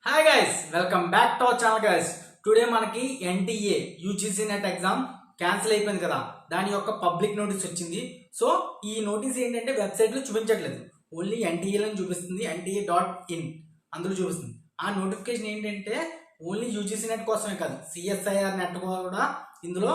Hi guys, welcome back to our channel guys. Today మనకి NTA UGC NET exam cancel అయిపోయింది కదా, దాని యొక్క పబ్లిక్ నోటీస్ వచ్చింది. సో ఈ నోటీస్ ఏంటంటే వెబ్సైట్లో చూపించట్లేదు, ఓన్లీ ఎన్టీఏలో చూపిస్తుంది, NTA.in అందులో చూపిస్తుంది. ఆ నోటిఫికేషన్ ఏంటంటే ఓన్లీ యూజీసీ నెట్ కోసమే కాదు, సిఎస్ఐఆర్ నెట్ కూడా ఇందులో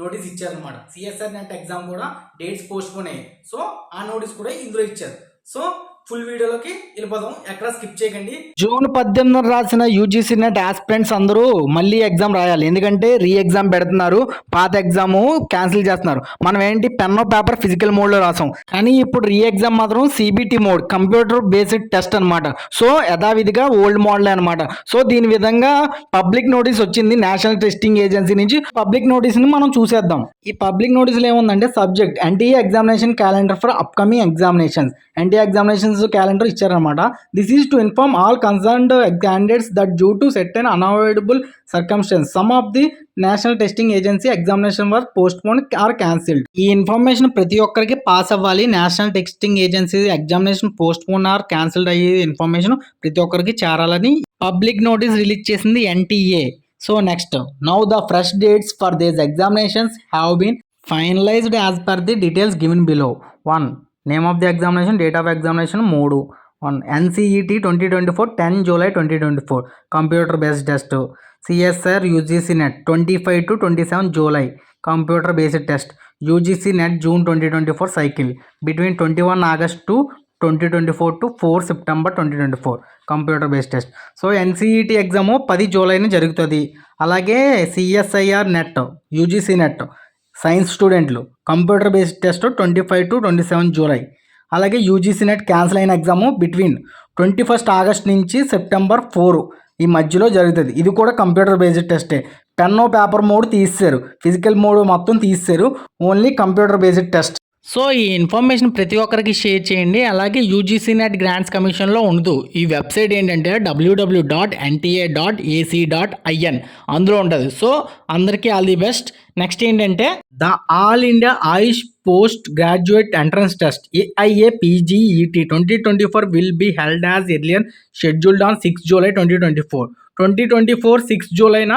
నోటీస్ ఇచ్చారనమాట. సిఎస్ఆర్ నెట్ ఎగ్జామ్ కూడా డేట్స్ పోస్ట్ పోన్ అయ్యాయి. సో ఆ నోటీస్ కూడా ఇందులో ఇచ్చారు. సో ఫుల్ వీడియోలోకి వెళ్ళిపోదాం, ఎక్కడ స్కిప్ చేయకండి. జూన్ 18 రాసిన యూజీసీ నెట్ ఆస్పిరెంట్స్ అందరూ మళ్ళీ ఎగ్జామ్ రాయాలి, ఎందుకంటే రీ ఎగ్జామ్ పెడుతున్నారు, పాత ఎగ్జామ్ క్యాన్సిల్ చేస్తున్నారు. మనం ఏంటి పెన్ పేపర్ ఫిజికల్ మోడ్లో రాసాం, కానీ ఇప్పుడు రీ ఎగ్జామ్ మాత్రం CBT mode, computer based test అనమాట. సో యథావిధిగా ఓల్డ్ మోడల్ అనమాట. సో దీని విధంగా పబ్లిక్ నోటీస్ వచ్చింది నేషనల్ టెస్టింగ్ ఏజెన్సీ నుంచి. పబ్లిక్ నోటీస్ని మనం చూసేద్దాం. ఈ పబ్లిక్ నోటీసులు ఏముందంటే subject NTA examination calendar for upcoming examinations, NTA examinations calendar ఇచ్చారనమాట. This is to inform all concerned candidates that due to certain unavoidable circumstance some of the National testing agency examination were postpone are cancelled. ఈ information ప్రతి ఒక్కరికి pass అవ్వాలి. National testing agency examination postpone are cancelled అయ్యే information ప్రతి ఒక్కరికి చేరాలని public notice release చేసింది NTA. So next, now the fresh dates for these examinations have been finalized as per the details given below. 1. Name of the examination, date of examination 3. 1. NCET 2024 10 July 2024 computer based test. CSR UGC NET 25 to 27 July computer based test. UGC NET June 2024 cycle between 21 August to 2024 to 4 September 2024 computer based test. So NCET exam 10 జూలైని జరుగుతుంది. అలాగే CSIR NET, UGC NET science స్టూడెంట్లు computer based test 25 to 27 July. అలాగే UGC NET cancel అయిన exam between 21 August నుంచి September 4 ఈ మధ్యలో జరుగుతుంది. ఇది కూడా కంప్యూటర్ బేస్డ్ టెస్టే. పెన్ పేపర్ మోడ్ తీసేశారు, ఫిజికల్ మోడ్ మొత్తం తీసేశారు, only computer based test. So ఈ ఇన్ఫర్మేషన్ ప్రతి ఒక్కరికి షేర్ చేయండి. అలాగే యూజీసీ నెట్ గ్రాంట్స్ కమిషన్లో ఉండదు. ఈ వెబ్సైట్ ఏంటంటే www.nta.ac.in అందులో ఉంటుంది. సో అందరికీ ఆల్ ది బెస్ట్. నెక్స్ట్ ఏంటంటే the all India Ayush post graduate entrance test AIA PGET 2024 will be held as earlier scheduled on 6 July 2024 6 జూలైన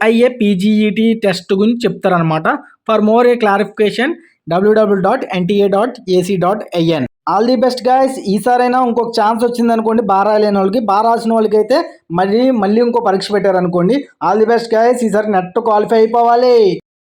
AIA PGET test గురించి చెప్తారనమాట. For more A clarification www.nta.ac.in. All the best guys. ఈసారైనా ఇంకొక chance వచ్చింది అనుకోండి, బాగా రాయలేని వాళ్ళకి. బాగా రాసిన వాళ్ళకి అయితే మళ్ళీ ఇంకో పరీక్ష పెట్టారనుకోండి. All the best guys. ఈసారి నెట్ క్వాలిఫై అయిపోవాలి.